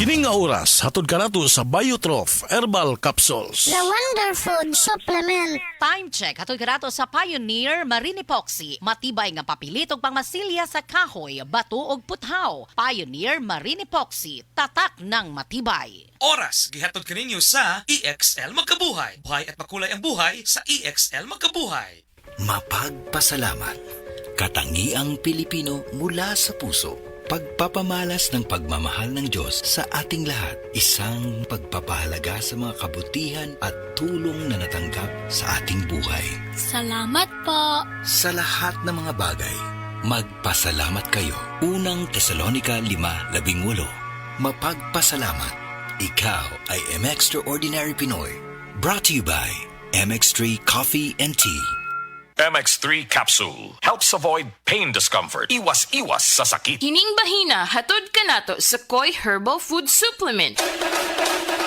Kining nga oras, hatod ka nato sa Biotrof Herbal Capsules. The Wonder Food Supplement. Time check. Hatod ka nato sa Pioneer Marine Epoxy. Matibay nga papilit og pangmasilya sa kahoy, bato ug puthaw. Pioneer Marine Epoxy. Tatak ng matibay. Oras, gihatod kaninyo sa EXL Magkabuhay. Buhay at makulay ang buhay sa EXL Magkabuhay. Mapagpasalamat. Katangiang Pilipino mula sa puso. Pagpapamalas ng pagmamahal ng Diyos sa ating lahat. Isang pagpapahalaga sa mga kabutihan at tulong na natanggap sa ating buhay. Salamat po. Sa lahat ng mga bagay, magpasalamat kayo. Unang Tesalonica 5:18. Mapagpasalamat. Ikaw ay M-Extraordinary Pinoy. Brought to you by MX3 Coffee and Tea. MX3 Capsule helps avoid pain discomfort. Iwas-iwas sa sakit. Kining bahina hatod kanato sa Koi Herbal Food Supplement.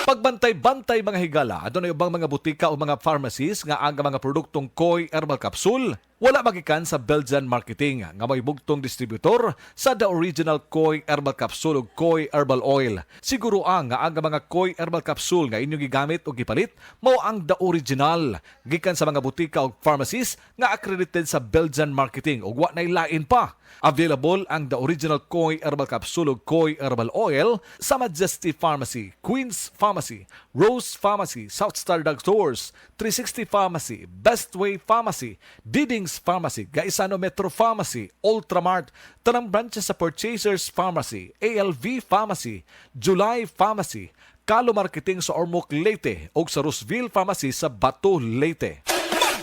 Pagbantay-bantay mga higala, adunay ubang mga butika o mga pharmacies nga ang mga produktong Koi Herbal Capsule wala magikan sa Belgian Marketing nga may bugtong distributor sa The Original Koi Herbal Capsule ug Koi Herbal Oil. Siguro ang mga Koi Herbal Capsule nga inyong gigamit o gipalit mao ang The Original gikan sa mga butika o pharmacies nga accredited sa Belgian Marketing ug wa nay lain pa. Available ang The Original Koi Herbal Capsule ug Koi Herbal Oil sa Majesty Pharmacy, Queen's Pharmacy, Rose Pharmacy, South Star Drug Stores, 360 Pharmacy, Bestway Pharmacy, Diding's Pharmacy, Gaisano Metro Pharmacy, Ultramart, tanang branches sa Purchasers Pharmacy, ALV Pharmacy, July Pharmacy, Kalo Marketing sa Ormoc, Leyte ug sa Rooseville Pharmacy sa Bato, Leyte.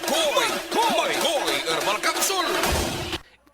Koi Herbal Capsule.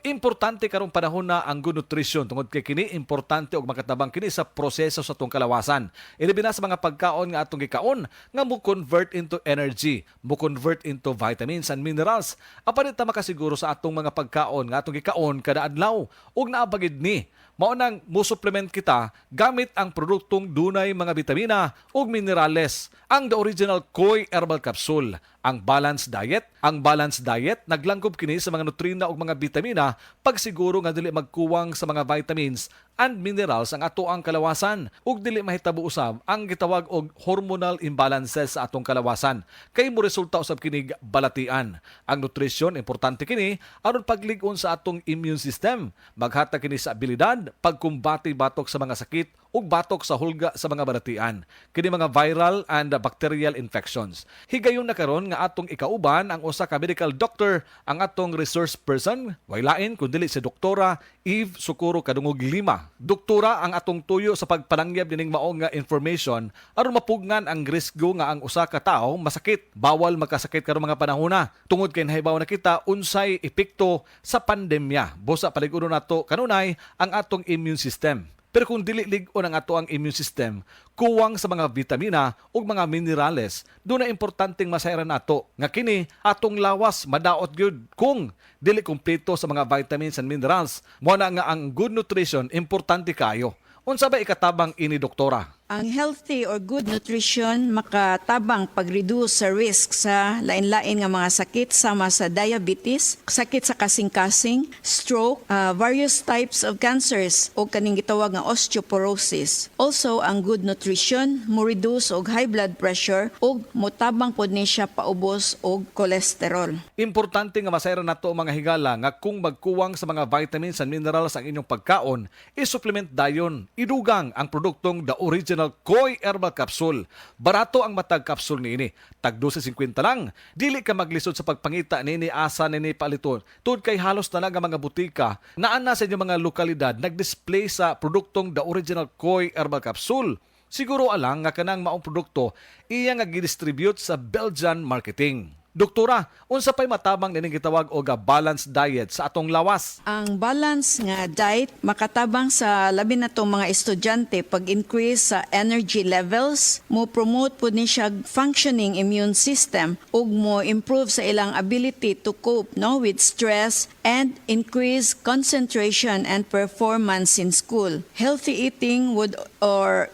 Importante karong panahon na ang good nutrition tungod kay kini importante og makatabang kini sa proseso sa atong kalawasan. Ilabi na sa mga pagkaon nga atong gikaon nga mo convert into energy, mo convert into vitamins and minerals. Apan ta makasiguro sa atong mga pagkaon nga atong gikaon kada adlaw ug naabagid ni mao nang mo supplement kita gamit ang produktong dunay mga bitamina ug minerales. Ang The Original Koi Herbal Capsule, ang balanced diet naglangkob kini sa mga nutrina ug mga bitamina pagsiguro nga dili magkuwang sa mga vitamins and minerals ang ato ang kalawasan ug dili mahitabo usab ang gitawag og hormonal imbalances sa atong kalawasan kay mo resulta usab kinig balatian. Ang nutrition importante kini aron paglig-on sa atong immune system, maghatag kini sa abilidad pagkumbati batok sa mga sakit ug batok sa hulga sa mga balatian, kini mga viral and bacterial infections. Higayon na karon nga atong ikauban ang usa ka medical doctor, ang atong resource person, way lain kundi si Doktora Eve Socorro Kadungog Lima. Doktora ang atong tuyo sa pagpanangyab dining maong nga information aron mapugnan ang risgo nga ang usa ka tawo masakit. Bawal magkasakit karong mga panahona tungod kay nahibaw na kita unsay epekto sa pandemya. Busa paliguron nato kanunay ang atong immune system. Pero kung dili lig-on ang ato ang immune system, kuwang sa mga vitamina ug mga minerales, doon na importanteng masayran nato nga kini atong lawas madaot gyud kung dili kumpleto sa mga vitamins and minerals. Mo na nga ang good nutrition importante kayo. Unsa ba ikatabang ini, doktora? Ang healthy or good nutrition makatabang pag-reduce sa risk sa lain-lain nga mga sakit sama sa diabetes, sakit sa kasing-kasing, stroke, various types of cancers o kaning gitawag nga osteoporosis. Also, ang good nutrition mo reduce og high blood pressure ug motabang pod ni siya paubos og cholesterol. Importante nga masayran nato mga higala nga kung magkuwang sa mga vitamins and minerals ang inyong pagkaon, i-supplement dayon. Idugang ang produktong The Original Koi Herbal Capsule. Barato ang matag capsule niini. Tag 12.50 lang. Dili ka maglisod sa pagpangita nini asa nini paliton. Tud kay halos na nga mga butika naan na sa inyong mga lokalidad nag-display sa produktong The Original Koi Herbal Capsule. Siguro alang nga kanang maong produkto iya nga gidistribute sa Belgian Marketing. Doktora, unsa pay matabang nining gitawag og balanced diet sa atong lawas? Ang balance nga diet makatabang sa labi na tong mga estudyante pag-increase sa energy levels, mo promote pud ni siya functioning immune system ug mo improve sa ilang ability to cope with stress and increase concentration and performance in school. Healthy eating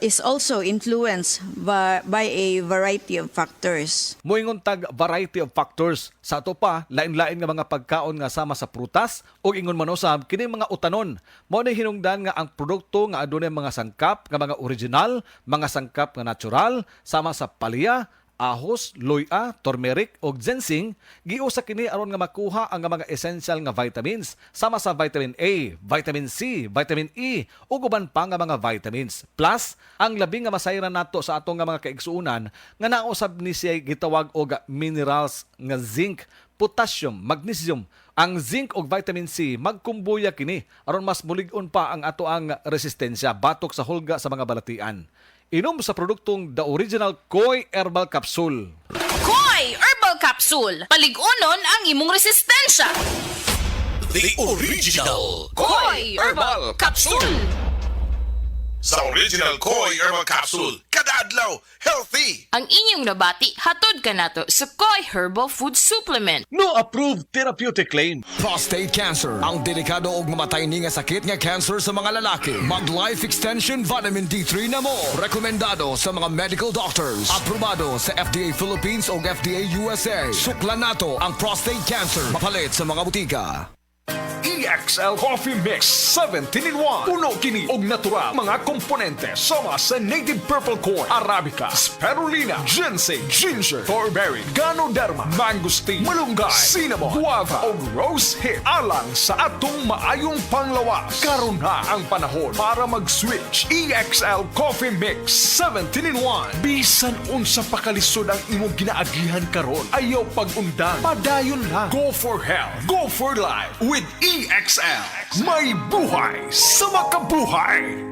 is also influenced by a variety of factors. Moingon tag variety of factors. Sa ato pa, lain-lain nga mga pagkaon nga sama sa prutas o ingon man usab kini mga utanon. Mao ni hinungdan nga ang produkto nga adunay mga sangkap nga mga original, mga sangkap nga natural sama sa palya, ahos, luya, turmeric o ginseng, giusa kini aron nga makuha ang mga essential nga vitamins sama sa vitamin A, vitamin C, vitamin E ug uban pa nga mga vitamins. Plus, ang labi nga masayran nato sa atong nga mga kaigsuonan nga nausab ni siya gitawag og minerals nga zinc, potassium, magnesium. Ang zinc ug vitamin C magkumbuya kini aron mas mulig-on pa ang ato ang resistensya batok sa hulga sa mga balatian. Inom sa produktong The Original Koi Herbal Capsule. Koi Herbal Capsule. Paligunon ang imong resistensya. The Original Koi Herbal Capsule. Sa Original Koi Herbal Capsule, kada adlaw, healthy! Ang inyong nabati, hatod ka nato sa Koi Herbal Food Supplement. No approved therapeutic claim. Prostate cancer, ang delikado ug mamatay ni nga sakit nga cancer sa mga lalaki. Mag Life Extension Vitamin D3 na mo. Rekomendado sa mga medical doctors. Aprobado sa FDA Philippines ug FDA USA. Suklan nato ang prostate cancer. Mapalit sa mga butika. EXL Coffee Mix 17-in-1. Puno kini og natural mga komponente sama sa native purple corn, arabica, spirulina, ginseng, ginger, thornberry, ganoderma, mangosteen, malunggay, cinnamon, guava ug rose hip alang sa atong maayong panglawas. Karon na ang panahon para mag-switch. EXL Coffee Mix 17-in-1. Bisan unsa pa kalisod ang imong ginaagihan karon, ayaw pag-undan. Padayon lang. Go for health. Go for life with EXL. May buhay sa makabuhay.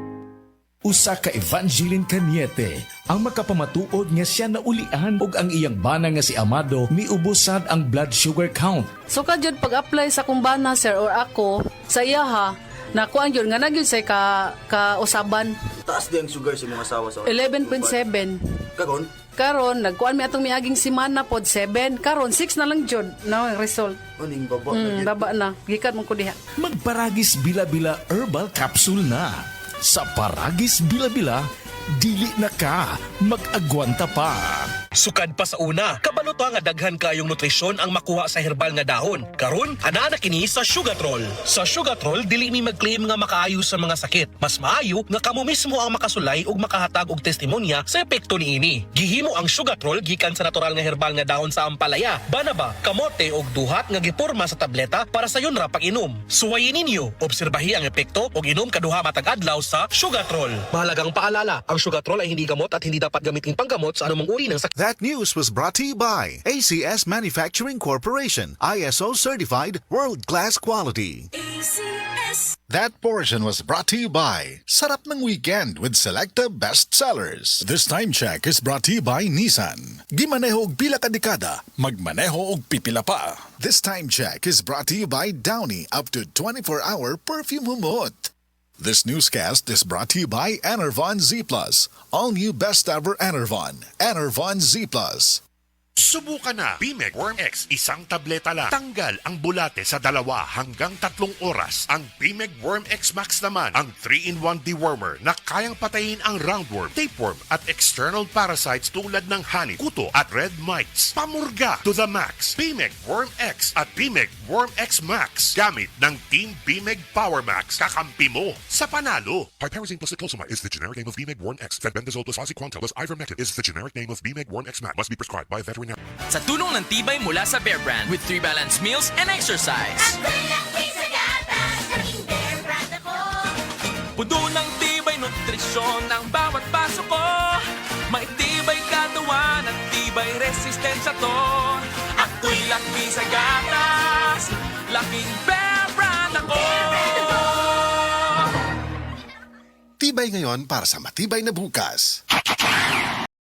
Usa ka Evangeline Cañete ang makapamatuod nga siya naulian ug ang iyang bana nga si Amado miubusad ang blood sugar count. So kadyod pag-apply sa kumbana sir or ako sa iya ha, nakuan yun nga nagyod say ka usaban. Taas din ang sugar sa mga asawa sa 11.7. Kagon? Karon nagkuan mi atong miaging semana pod 7. Karon 6 na lang jud na ang result. Uning baba baba na. Gikat mo ko diha. Magparagis bila-bila herbal capsule na. Sa Paragis Bila-Bila, dili na ka mag-agwanta pa. Sukad pa sa una, kabalo to nga daghan kayong nutrisyon ang makuha sa herbal nga dahon. Karon, ana na kini sa Sugatrol. Sa Sugatrol, dili mi mag-claim nga makaayo sa mga sakit. Mas maayo nga kamo mismo ang makasulay ug makahatag og testimonya sa epekto niini. Gihimo ang Sugatrol gikan sa natural nga herbal nga dahon sa ampalaya, banaba, kamote ug duhat nga giporma sa tableta para sa yun ra pag-inom. Suwayin ninyo, obserbahi ang epekto ug inom kaduha matag adlaw sa Sugatrol. Mahalagang paalala, ang Sugatrol ay hindi gamot at hindi dapat gamitin panggamot sa anumang uri ng sakit. That news was brought to you by ACS Manufacturing Corporation, ISO certified, world-class quality. ACS. That portion was brought to you by Sarap ng Weekend with Selecta Bestsellers. This time check is brought to you by Nissan. Gimaneho og pila ka dekada, magmaneho og pipila pa. This time check is brought to you by Downy, up to 24-hour perfume humot. This newscast is brought to you by Enervon Z+. All new best ever Enervon. Enervon Z+. Subukan na Bimeg Worm X, isang tableta lang. Tanggal ang bulate sa 2 hanggang 3 oras. Ang Bimeg Worm X Max naman, ang 3-in-1 dewormer na kayang patayin ang roundworm, tapeworm at external parasites tulad ng honey, kuto at red mites. Pamurga to the max. Bimeg Worm X at Bimeg Worm X Max. Gamit ng Team Bimeg Power Max, kakampi mo sa panalo. Piperazine plus Cyclosama is the generic name of Bimeg Worm X. Fenbendazole plus Oxyquantel plus Ivermectin is the generic name of Bimeg Worm X Max. Must be prescribed by a veterinarian. Sa tulong ng tibay mula sa Bear Brand with 3 balanced meals and exercise. Pudo ng tibay nutrisyon ng bawat paso ko. May tibay katawan at tibay resistensya to. Ako'y laki sa gatas, laking Bear Brand ako. Tibay ngayon para sa matibay na bukas.